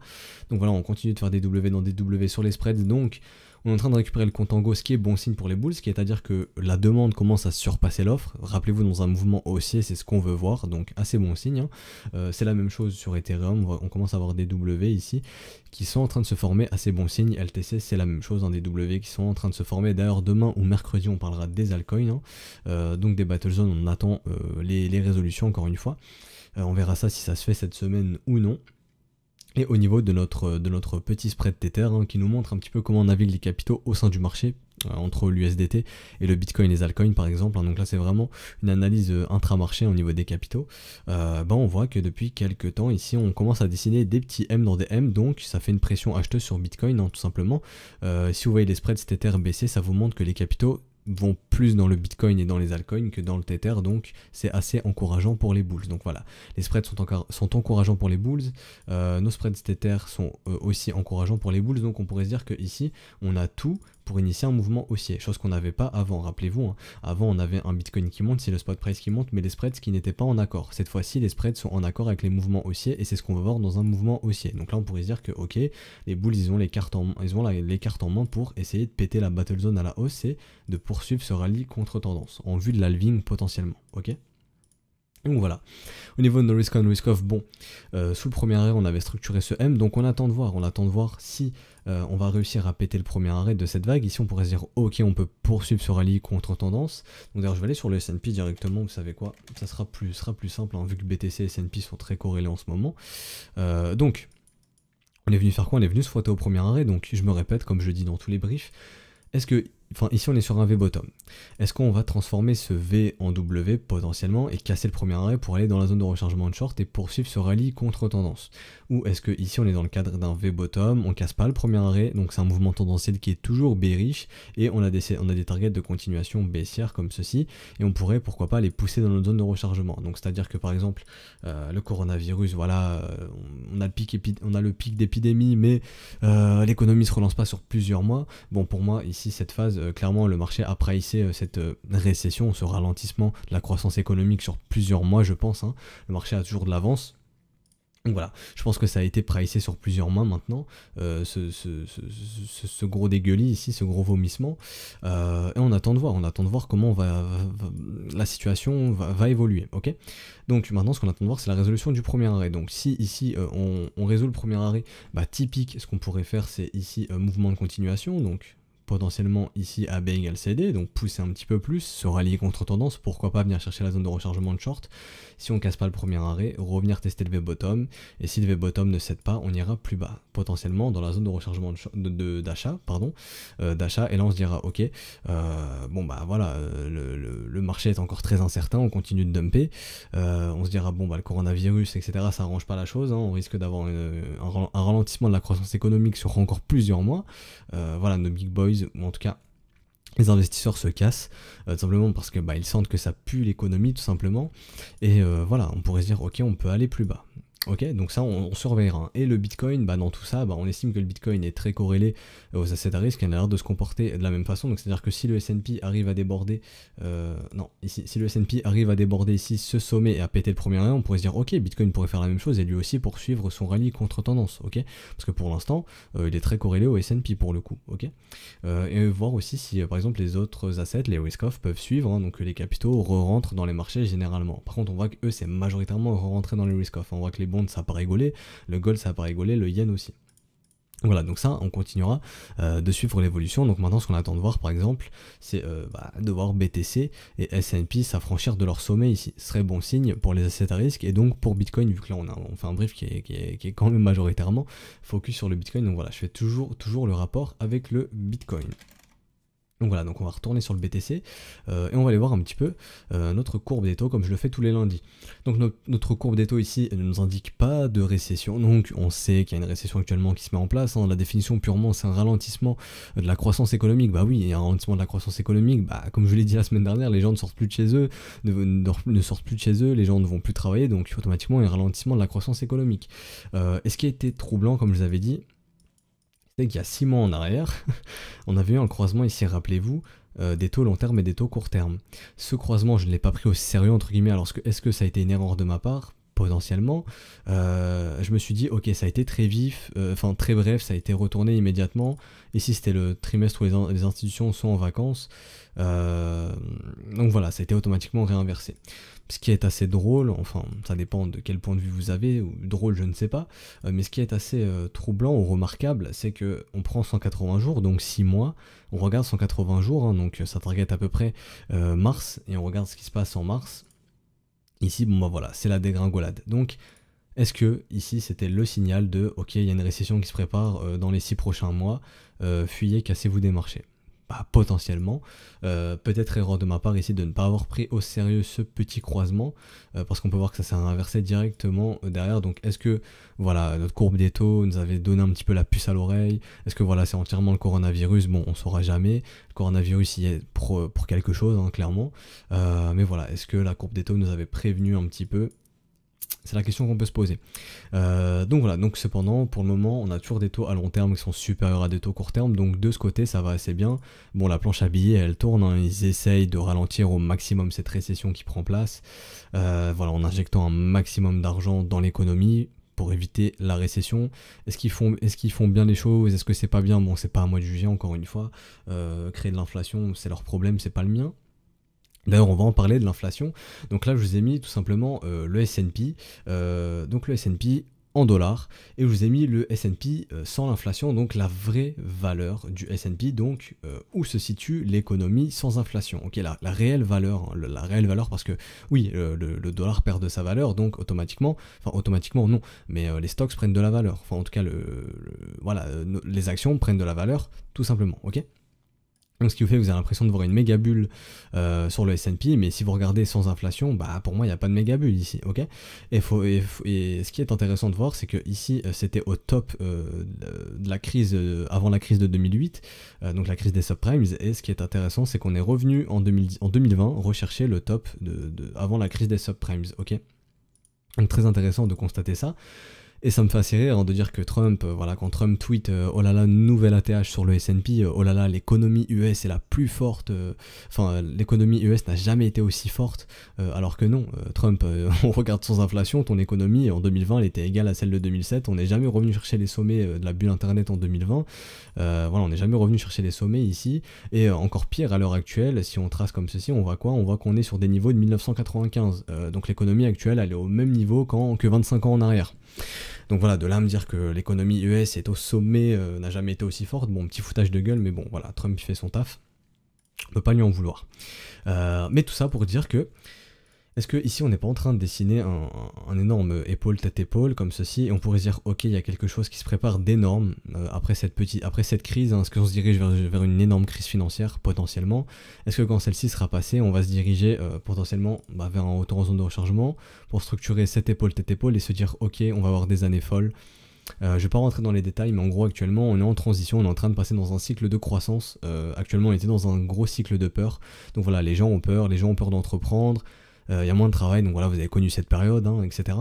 Donc voilà, on continue de faire des W dans des W sur les spreads, donc On est en train de récupérer le contango, ce qui est bon signe pour les bulls, ce qui est à dire que la demande commence à surpasser l'offre. Rappelez-vous, dans un mouvement haussier, c'est ce qu'on veut voir, donc assez bon signe. Hein. C'est la même chose sur Ethereum, on commence à avoir des W ici qui sont en train de se former, assez bon signe. LTC, c'est la même chose, hein, des W qui sont en train de se former. D'ailleurs, demain ou mercredi, on parlera des altcoins, hein. Donc des battle zones, on attend les résolutions encore une fois. On verra ça si ça se fait cette semaine ou non. Et au niveau de notre petit spread Tether, hein, qui nous montre un petit peu comment on navigue les capitaux au sein du marché, entre l'USDT et le Bitcoin et les altcoins par exemple. Hein. Donc là c'est vraiment une analyse intramarché au niveau des capitaux. On voit que depuis quelques temps ici on commence à dessiner des petits M dans des M, donc ça fait une pression acheteuse sur Bitcoin, hein, tout simplement. Si vous voyez les spreads Tether baisser, ça vous montre que les capitaux vont plus dans le Bitcoin et dans les altcoins que dans le Tether, donc c'est assez encourageant pour les bulls. Donc voilà, les spreads sont encourageants pour les bulls, nos spreads Tether sont aussi encourageants pour les bulls, donc on pourrait se dire que ici on a tout pour initier un mouvement haussier, chose qu'on n'avait pas avant, rappelez-vous, hein. Avant on avait un Bitcoin qui monte, c'est le spot price qui monte, mais les spreads qui n'étaient pas en accord. Cette fois-ci les spreads sont en accord avec les mouvements haussiers et c'est ce qu'on va voir dans un mouvement haussier. Donc là on pourrait se dire que ok, les bulls ils ont les cartes en main pour essayer de péter la battle zone à la hausse et de poursuivre ce rallye contre tendance en vue de l'halving potentiellement, ok. Donc voilà, au niveau de nos risk on risk off, bon, sous le premier arrêt on avait structuré ce M, donc on attend de voir si on va réussir à péter le premier arrêt de cette vague. Ici on pourrait se dire ok, on peut poursuivre ce rallye contre tendance. Donc d'ailleurs je vais aller sur le S&P directement, vous savez quoi, ça sera plus simple, hein, vu que BTC et S&P sont très corrélés en ce moment. Donc on est venu faire quoi? On est venu se frotter au premier arrêt, donc je me répète comme je dis dans tous les briefs, ici on est sur un V bottom. Est-ce qu'on va transformer ce V en W potentiellement et casser le premier arrêt pour aller dans la zone de rechargement de short et poursuivre ce rallye contre tendance? Ou est-ce que ici on est dans le cadre d'un V bottom, on casse pas le premier arrêt, donc c'est un mouvement tendanciel qui est toujours bearish et on a des targets de continuation baissière comme ceci et on pourrait pourquoi pas les pousser dans notre zone de rechargement. Donc c'est à dire que par exemple le coronavirus, voilà, on a le pic d'épidémie mais l'économie se relance pas sur plusieurs mois. Bon, pour moi ici cette phase, clairement le marché a pricé cette récession, ce ralentissement de la croissance économique sur plusieurs mois, je pense, hein. Le marché a toujours de l'avance. Donc voilà, je pense que ça a été pricé sur plusieurs mois maintenant, ce gros dégueulis ici, ce gros vomissement, et on attend de voir comment la situation va évoluer, ok. Donc maintenant ce qu'on attend de voir c'est la résolution du premier arrêt. Donc si ici on résout le premier arrêt, typique, ce qu'on pourrait faire c'est ici mouvement de continuation, donc potentiellement ici AB égale CD, donc pousser un petit peu plus, se rallier contre tendance, pourquoi pas venir chercher la zone de rechargement de short, si on casse pas le premier arrêt, revenir tester le V-bottom, et si le V-bottom ne cède pas, on ira plus bas, potentiellement dans la zone de rechargement d'achat, et là on se dira ok, le marché est encore très incertain, on continue de dumper, on se dira le coronavirus etc, ça arrange pas la chose, hein, on risque d'avoir un ralentissement de la croissance économique sur encore plusieurs mois, nos big boys, ou en tout cas les investisseurs se cassent, tout simplement parce que ils sentent que ça pue l'économie tout simplement, et on pourrait se dire ok, on peut aller plus bas. Ok, donc ça on surveillera. Et le Bitcoin, dans tout ça, on estime que le Bitcoin est très corrélé aux assets à risque, il a l'air de se comporter de la même façon, donc c'est-à-dire que si le S&P arrive à déborder, si le S&P arrive à déborder ici ce sommet et à péter le premier arrêt, on pourrait se dire ok, Bitcoin pourrait faire la même chose et lui aussi poursuivre son rallye contre tendance, ok, parce que pour l'instant, il est très corrélé au S&P pour le coup, ok, et voir aussi si par exemple les autres assets, les risk-off peuvent suivre, hein, donc les capitaux re-rentrent dans les marchés généralement. Par contre on voit que eux c'est majoritairement re-rentré dans les risk-off, on voit que les bonds ça n'a pas rigolé, le gold ça n'a pas rigolé, le yen aussi. Voilà, donc ça on continuera de suivre l'évolution. Donc maintenant ce qu'on attend de voir par exemple c'est de voir BTC et S&P s'affranchir de leur sommet ici. Ce serait bon signe pour les assets à risque et donc pour Bitcoin, vu que là on fait un brief qui est quand même majoritairement focus sur le Bitcoin. Donc voilà, je fais toujours le rapport avec le Bitcoin. Donc voilà, donc on va retourner sur le BTC et on va aller voir un petit peu notre courbe des taux comme je le fais tous les lundis. Donc notre courbe des taux ici ne nous indique pas de récession, donc on sait qu'il y a une récession actuellement qui se met en place, hein. La définition purement c'est un ralentissement de la croissance économique. Oui, il y a un ralentissement de la croissance économique, comme je l'ai dit la semaine dernière, les gens ne sortent plus de chez eux, les gens ne vont plus travailler, donc automatiquement il y a un ralentissement de la croissance économique. Et ce qui a été troublant, comme je vous avais dit, c'est qu'il y a 6 mois en arrière, on avait eu un croisement ici, rappelez-vous, des taux long terme et des taux court terme. Ce croisement, je ne l'ai pas pris au sérieux, entre guillemets, alors est-ce que ça a été une erreur de ma part? potentiellement, je me suis dit ok, ça a été très vif, enfin très bref, ça a été retourné immédiatement. Ici c'était le trimestre où les institutions sont en vacances, donc voilà, ça a été automatiquement réinversé. Ce qui est assez drôle, enfin ça dépend de quel point de vue vous avez, ou drôle je ne sais pas, mais ce qui est assez troublant ou remarquable, c'est que on prend 180 jours, donc 6 mois, on regarde 180 jours, hein, donc ça target à peu près mars, et on regarde ce qui se passe en mars. Ici, bon bah voilà, c'est la dégringolade. Donc, est-ce que ici c'était le signal de ok, il y a une récession qui se prépare dans les 6 prochains mois, fuyez, cassez-vous des marchés? Bah, potentiellement. Peut-être erreur de ma part ici de ne pas avoir pris au sérieux ce petit croisement, parce qu'on peut voir que ça s'est inversé directement derrière. Donc est-ce que voilà, notre courbe des taux nous avait donné un petit peu la puce à l'oreille? Est-ce que voilà, c'est entièrement le coronavirus? Bon, on saura jamais. Le coronavirus y est pour quelque chose, hein, clairement. Mais voilà, est-ce que la courbe des taux nous avait prévenu un petit peu? C'est la question qu'on peut se poser. Donc voilà, donc cependant, pour le moment, on a toujours des taux à long terme qui sont supérieurs à des taux court terme, donc de ce côté, ça va assez bien. Bon, la planche à billets, elle tourne, hein, ils essayent de ralentir au maximum cette récession qui prend place, voilà, en injectant un maximum d'argent dans l'économie pour éviter la récession. Est-ce qu'ils font bien les choses? Est-ce que c'est pas bien? Bon, c'est pas à moi de juger, encore une fois. Créer de l'inflation, c'est leur problème, c'est pas le mien. D'ailleurs, on va en parler de l'inflation. Donc là, je vous ai mis tout simplement le S&P, donc le S&P en dollars, et je vous ai mis le S&P sans l'inflation, donc la vraie valeur du S&P, donc où se situe l'économie sans inflation. Ok, la réelle valeur, hein, la réelle valeur, parce que oui, le dollar perd de sa valeur, donc automatiquement non, mais les stocks prennent de la valeur. Enfin, en tout cas, voilà, les actions prennent de la valeur, tout simplement. Ok. Donc ce qui vous fait que vous avez l'impression de voir une méga bulle sur le S&P, mais si vous regardez sans inflation, bah pour moi il n'y a pas de méga bulle ici, ok. Et ce qui est intéressant de voir, c'est que ici c'était au top de la crise, avant la crise de 2008, donc la crise des subprimes, et ce qui est intéressant, c'est qu'on est revenu en 2020 rechercher le top avant la crise des subprimes, ok. Donc très intéressant de constater ça. Et ça me fait assez rire, hein, de dire que Trump, voilà, quand Trump tweet oh là là, nouvelle ATH sur le S&P, oh là là, l'économie US est la plus forte, enfin l'économie US n'a jamais été aussi forte, alors que non, Trump, on regarde sans inflation, ton économie en 2020 elle était égale à celle de 2007, on n'est jamais revenu chercher les sommets de la bulle internet en 2020, voilà, on n'est jamais revenu chercher les sommets ici, et encore pire à l'heure actuelle, si on trace comme ceci, on voit quoi? On voit qu'on est sur des niveaux de 1995, donc l'économie actuelle elle est au même niveau que 25 ans en arrière. Donc voilà, de là à me dire que l'économie US est au sommet, n'a jamais été aussi forte, bon, petit foutage de gueule, mais bon, voilà, Trump il fait son taf, on peut pas lui en vouloir. Mais tout ça pour dire que, est-ce que ici on n'est pas en train de dessiner un énorme épaule-tête-épaule comme ceci, et on pourrait se dire, ok, il y a quelque chose qui se prépare d'énorme après cette crise, hein, est-ce qu'on se dirige vers une énorme crise financière, potentiellement? Est-ce que quand celle-ci sera passée, on va se diriger potentiellement vers un retour en zone de rechargement, pour structurer cette épaule-tête-épaule et se dire, ok, on va avoir des années folles? Je vais pas rentrer dans les détails, mais en gros actuellement on est en transition, on est en train de passer dans un cycle de croissance, actuellement on était dans un gros cycle de peur, donc voilà, les gens ont peur d'entreprendre, il y a moins de travail, donc voilà, vous avez connu cette période, hein, etc.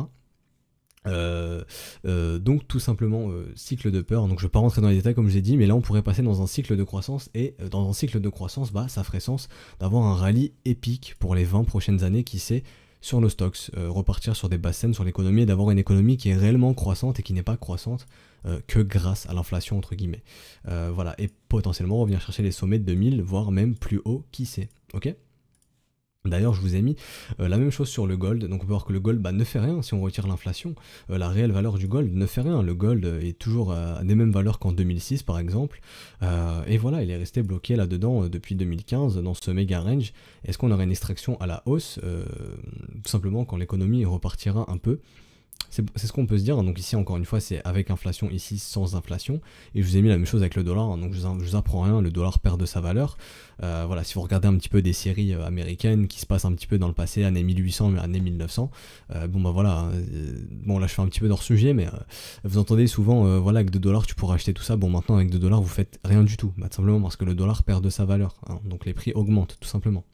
Donc tout simplement cycle de peur, donc je vais pas rentrer dans les détails comme je l'ai dit, mais là on pourrait passer dans un cycle de croissance, et dans un cycle de croissance, bah ça ferait sens d'avoir un rallye épique pour les 20 prochaines années, qui sait, sur nos stocks, repartir sur des basses scènes sur l'économie, et d'avoir une économie qui est réellement croissante et qui n'est pas croissante que grâce à l'inflation entre guillemets. Voilà, et potentiellement revenir chercher les sommets de 2000, voire même plus haut, qui sait, ok. D'ailleurs, je vous ai mis la même chose sur le gold, donc on peut voir que le gold ne fait rien si on retire l'inflation, la réelle valeur du gold ne fait rien, le gold est toujours à des mêmes valeurs qu'en 2006 par exemple, et voilà, il est resté bloqué là-dedans depuis 2015 dans ce méga range. Est-ce qu'on aurait une extraction à la hausse, tout simplement quand l'économie repartira un peu? C'est ce qu'on peut se dire, donc ici encore une fois c'est avec inflation, ici sans inflation, et je vous ai mis la même chose avec le dollar, hein, donc je vous apprends rien, le dollar perd de sa valeur. Voilà, si vous regardez un petit peu des séries américaines qui se passent un petit peu dans le passé, années 1800, années 1900, bon bah voilà, bon là je fais un petit peu hors sujet, mais vous entendez souvent, voilà, avec 2 dollars tu pourras acheter tout ça, bon maintenant avec 2 dollars vous faites rien du tout, bah, tout simplement parce que le dollar perd de sa valeur, hein, donc les prix augmentent tout simplement.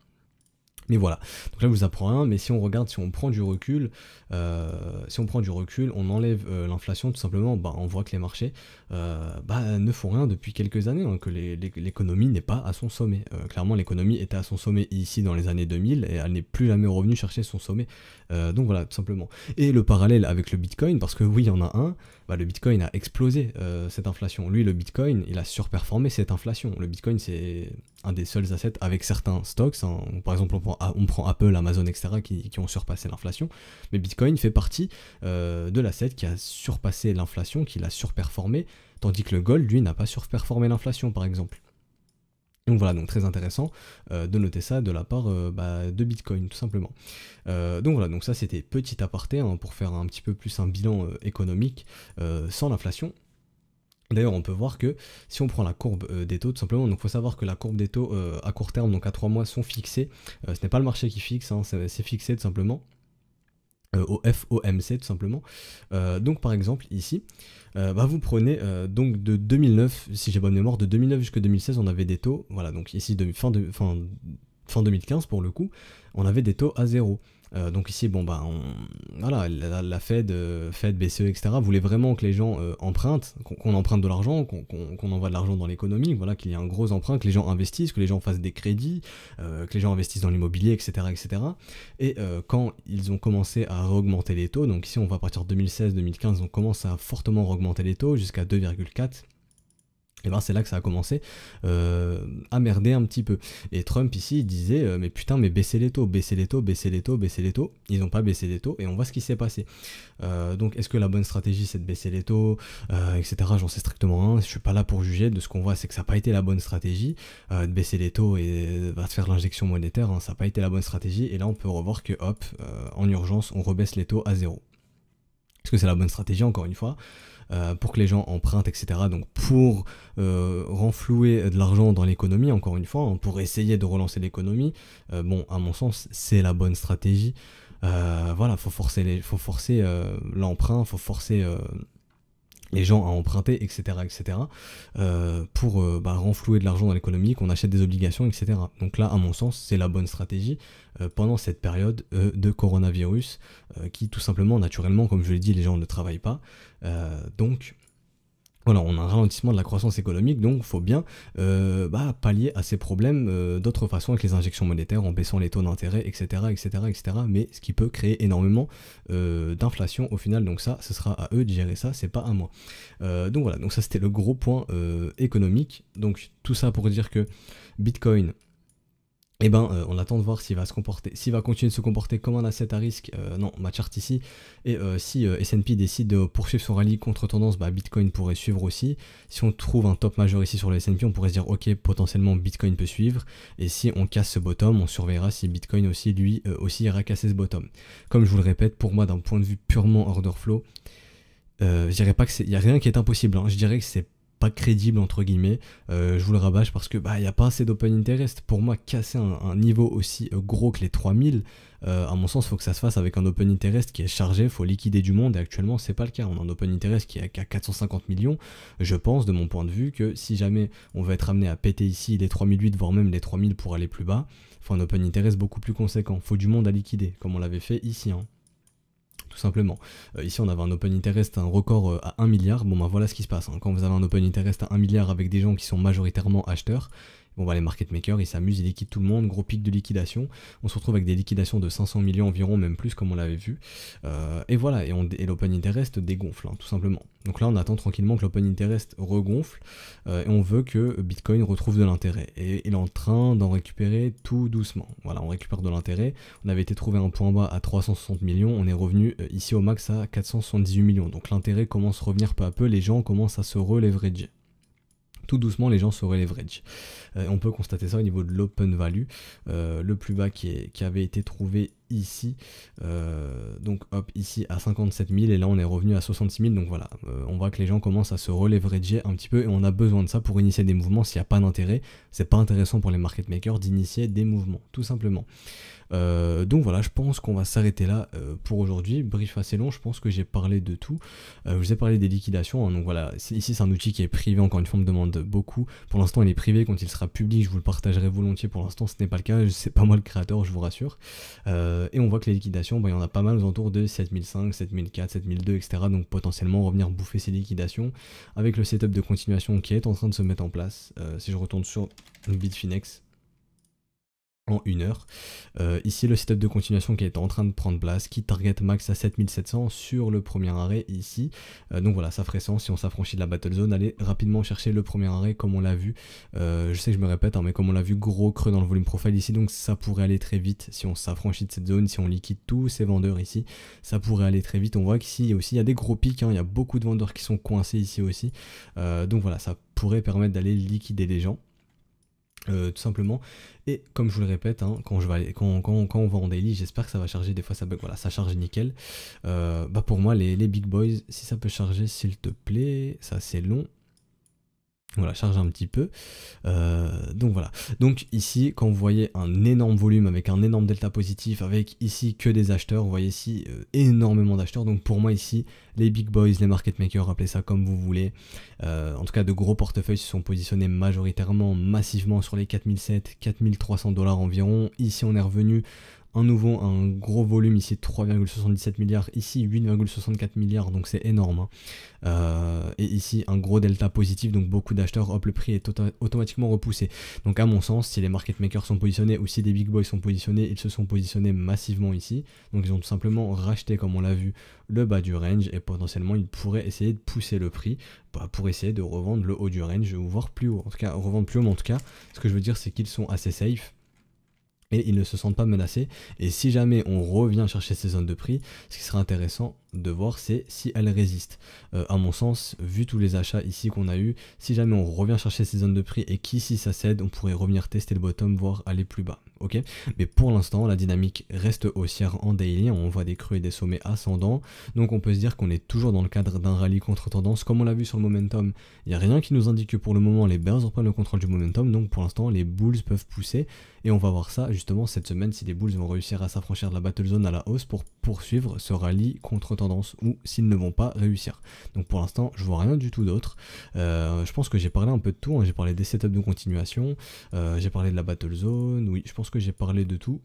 Mais voilà, donc là je vous apprends rien, mais si on regarde, si on prend du recul, on enlève l'inflation tout simplement, bah, on voit que les marchés ne font rien depuis quelques années, hein, que l'économie n'est pas à son sommet. Clairement l'économie était à son sommet ici dans les années 2000 et elle n'est plus jamais revenue chercher son sommet. Donc voilà, tout simplement. Et le parallèle avec le Bitcoin, parce que oui, il y en a un, bah, le Bitcoin a explosé cette inflation. Lui, le Bitcoin, il a surperformé cette inflation. Le Bitcoin, c'est un des seuls assets avec certains stocks, hein. Par exemple on prend Apple, Amazon, etc. qui ont surpassé l'inflation, mais Bitcoin fait partie de l'asset qui a surpassé l'inflation, qui l'a surperformé, tandis que le gold, lui, n'a pas surperformé l'inflation par exemple. Donc voilà, donc très intéressant de noter ça de la part de Bitcoin tout simplement. Donc voilà, donc ça c'était petit aparté, hein, pour faire un petit peu plus un bilan économique sans l'inflation. D'ailleurs, on peut voir que si on prend la courbe des taux, tout simplement, donc il faut savoir que la courbe des taux à court terme, donc à 3 mois, sont fixées. Ce n'est pas le marché qui fixe, hein, c'est fixé tout simplement. Au FOMC tout simplement. Donc par exemple ici, vous prenez donc de 2009, si j'ai bonne mémoire, de 2009 jusqu'à 2016, on avait des taux, voilà, donc ici fin 2015 pour le coup, on avait des taux à zéro. Donc ici, bon voilà, la Fed, BCE, etc. voulait vraiment que les gens empruntent, qu'on emprunte de l'argent, qu'on envoie de l'argent dans l'économie, voilà, qu'il y ait un gros emprunt, que les gens investissent, que les gens fassent des crédits, que les gens investissent dans l'immobilier, etc., etc. Et quand ils ont commencé à augmenter les taux, donc ici on va partir de 2016-2015, on commence à fortement augmenter les taux jusqu'à 2,4. Et ben c'est là que ça a commencé à merder un petit peu. Et Trump ici il disait mais putain, mais baissez les taux, baissez les taux, baissez les taux, baissez les taux. Ils n'ont pas baissé les taux et on voit ce qui s'est passé. Donc est-ce que la bonne stratégie c'est de baisser les taux, etc. J'en sais strictement rien. Je suis pas là pour juger. De ce qu'on voit c'est que ça n'a pas été la bonne stratégie de baisser les taux et de faire l'injection monétaire, hein. Ça n'a pas été la bonne stratégie. Et là on peut revoir que hop, en urgence on rebaisse les taux à zéro. Est-ce que c'est la bonne stratégie encore une fois pour que les gens empruntent, etc. Donc pour renflouer de l'argent dans l'économie, encore une fois, hein, pour essayer de relancer l'économie, bon, à mon sens, c'est la bonne stratégie. Voilà, faut forcer l'emprunt, faut forcer les gens à emprunter, etc., etc., pour renflouer de l'argent dans l'économie, qu'on achète des obligations, etc. Donc là, à mon sens, c'est la bonne stratégie pendant cette période de coronavirus, qui tout simplement, naturellement, comme je l'ai dit, les gens ne travaillent pas. Donc voilà, on a un ralentissement de la croissance économique, donc il faut bien pallier à ces problèmes d'autres façons, avec les injections monétaires, en baissant les taux d'intérêt, etc., etc., etc., mais ce qui peut créer énormément d'inflation au final, donc ça, ce sera à eux de gérer ça, c'est pas à moi. Donc voilà, donc ça c'était le gros point économique, donc tout ça pour dire que Bitcoin, on attend de voir s'il va continuer de se comporter comme un asset à risque, ma charte ici, et si S&P décide de poursuivre son rallye contre tendance, Bitcoin pourrait suivre aussi. Si on trouve un top majeur ici sur le S&P, on pourrait se dire ok, potentiellement Bitcoin peut suivre, et si on casse ce bottom, on surveillera si Bitcoin aussi, lui, aussi ira casser ce bottom. Comme je vous le répète, pour moi d'un point de vue purement order flow, je dirais pas que il n'y a rien qui est impossible, hein. Je dirais que c'est pas crédible entre guillemets, je vous le rabâche parce que il n'y a pas assez d'open interest. Pour moi, casser un niveau aussi gros que les 3000, à mon sens, il faut que ça se fasse avec un open interest qui est chargé, il faut liquider du monde, et actuellement c'est pas le cas. On a un open interest qui est à 450 millions. Je pense, de mon point de vue, que si jamais on va être amené à péter ici les 3008, voire même les 3000 pour aller plus bas, il faut un open interest beaucoup plus conséquent, il faut du monde à liquider, comme on l'avait fait ici, hein. Tout simplement. Ici on avait un open interest, un record à 1 milliard, voilà ce qui se passe, hein. Quand vous avez un open interest à 1 milliard avec des gens qui sont majoritairement acheteurs, les market makers ils s'amusent, ils liquident tout le monde, gros pic de liquidation, on se retrouve avec des liquidations de 500 millions environ, même plus comme on l'avait vu, et voilà, et l'open interest dégonfle, hein, tout simplement. Donc là on attend tranquillement que l'open interest regonfle, et on veut que Bitcoin retrouve de l'intérêt, et il est en train d'en récupérer tout doucement. Voilà, on récupère de l'intérêt, on avait été trouvé un point bas à 360 millions, on est revenu ici au max à 478 millions, donc l'intérêt commence à revenir peu à peu, les gens commencent à se releverager. Tout doucement, les gens se leverage. On peut constater ça au niveau de l'open value, le plus bas qui avait été trouvé ici, donc hop, ici à 57 000 et là on est revenu à 66 000, donc voilà, on voit que les gens commencent à se releverager un petit peu et on a besoin de ça pour initier des mouvements. S'il n'y a pas d'intérêt, c'est pas intéressant pour les market makers d'initier des mouvements, tout simplement. Donc voilà, je pense qu'on va s'arrêter là pour aujourd'hui. Brief assez long, je pense que j'ai parlé de tout. Je vous ai parlé des liquidations, hein, donc voilà, ici c'est un outil qui est privé, encore une fois on me demande beaucoup. Pour l'instant il est privé, quand il sera public je vous le partagerai volontiers. Pour l'instant ce n'est pas le cas, c'est pas moi le créateur, je vous rassure. Et on voit que les liquidations, il y en a pas mal aux alentours de 7005, 7004, 7002, etc. Donc potentiellement revenir bouffer ces liquidations avec le setup de continuation qui est en train de se mettre en place. Si je retourne sur Bitfinex en 1 heure. Ici le setup de continuation qui est en train de prendre place, qui target max à 7700 sur le premier arrêt ici. Donc voilà, ça ferait sens si on s'affranchit de la battle zone, aller rapidement chercher le premier arrêt comme on l'a vu. Je sais que je me répète, hein, mais comme on l'a vu, gros creux dans le volume profile ici, donc ça pourrait aller très vite si on s'affranchit de cette zone, si on liquide tous ces vendeurs ici, ça pourrait aller très vite. On voit qu'ici il y a des gros pics, hein, il y a beaucoup de vendeurs qui sont coincés ici aussi. Donc voilà, ça pourrait permettre d'aller liquider les gens. Tout simplement, et comme je vous le répète, hein, quand on va en daily, j'espère que ça va charger. Des fois ça bug, voilà, ça charge nickel. Pour moi les big boys, si ça peut charger s'il te plaît, ça c'est long. Voilà, charge un petit peu. Donc voilà. Donc ici, quand vous voyez un énorme volume avec un énorme delta positif, avec ici que des acheteurs, vous voyez ici énormément d'acheteurs. Donc pour moi ici, les big boys, les market makers, appelez ça comme vous voulez. En tout cas, de gros portefeuilles se sont positionnés majoritairement, massivement sur les 4700, 4300 $ environ. Ici, on est revenu un gros volume ici, 3,77 milliards, ici 8,64 milliards, donc c'est énorme, hein. Et ici un gros delta positif, donc beaucoup d'acheteurs, hop, le prix est automatiquement repoussé. Donc à mon sens, si les market makers sont positionnés ou si des big boys sont positionnés, ils se sont positionnés massivement ici, donc ils ont tout simplement racheté, comme on l'a vu, le bas du range, et potentiellement ils pourraient essayer de pousser le prix pour essayer de revendre le haut du range, ou voire plus haut, en tout cas revendre plus haut, mais en tout cas ce que je veux dire c'est qu'ils sont assez safe et ils ne se sentent pas menacés. Et si jamais on revient chercher ces zones de prix, ce qui serait intéressant de voir, c'est si elles résistent. À mon sens, vu tous les achats ici qu'on a eu, si jamais on revient chercher ces zones de prix et qu'ici ça cède, on pourrait revenir tester le bottom, voire aller plus bas. Ok, mais pour l'instant la dynamique reste haussière en daily, on voit des creux et des sommets ascendants, donc on peut se dire qu'on est toujours dans le cadre d'un rallye contre tendance. Comme on l'a vu sur le momentum, il n'y a rien qui nous indique que pour le moment les bears reprennent le contrôle du momentum, donc pour l'instant les bulls peuvent pousser, et on va voir ça justement cette semaine, si les bulls vont réussir à s'affranchir de la battle zone à la hausse pour poursuivre ce rallye contre tendance, ou s'ils ne vont pas réussir. Donc pour l'instant je vois rien du tout d'autre. Je pense que j'ai parlé un peu de tout, hein. J'ai parlé des setups de continuation, j'ai parlé de la battle zone, oui je pense que j'ai parlé de tout.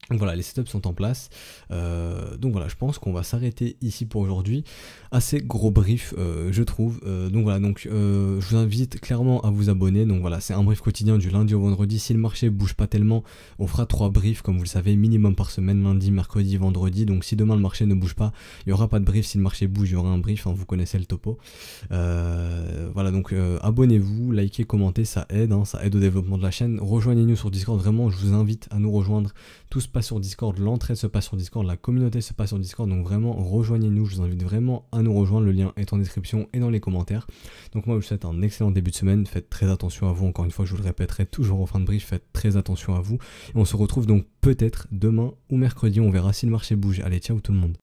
Donc voilà, les setups sont en place. Donc voilà, je pense qu'on va s'arrêter ici pour aujourd'hui. Assez gros brief, je trouve. Donc voilà, je vous invite clairement à vous abonner. Donc voilà, c'est un brief quotidien du lundi au vendredi. Si le marché bouge pas tellement, on fera 3 briefs, comme vous le savez, minimum par semaine, lundi, mercredi, vendredi. Donc si demain le marché ne bouge pas, il n'y aura pas de brief. Si le marché bouge, il y aura un brief, hein, vous connaissez le topo. Voilà, donc abonnez-vous, likez, commentez, ça aide, hein, ça aide au développement de la chaîne. Rejoignez-nous sur Discord, vraiment, je vous invite à nous rejoindre. Tout se passe sur Discord, l'entrée se passe sur Discord, la communauté se passe sur Discord, donc vraiment rejoignez-nous, je vous invite vraiment à nous rejoindre, le lien est en description et dans les commentaires. Donc moi je vous souhaite un excellent début de semaine, faites très attention à vous, encore une fois je vous le répéterai toujours en fin de brief, faites très attention à vous, et on se retrouve donc peut-être demain ou mercredi, on verra si le marché bouge. Allez, ciao tout le monde.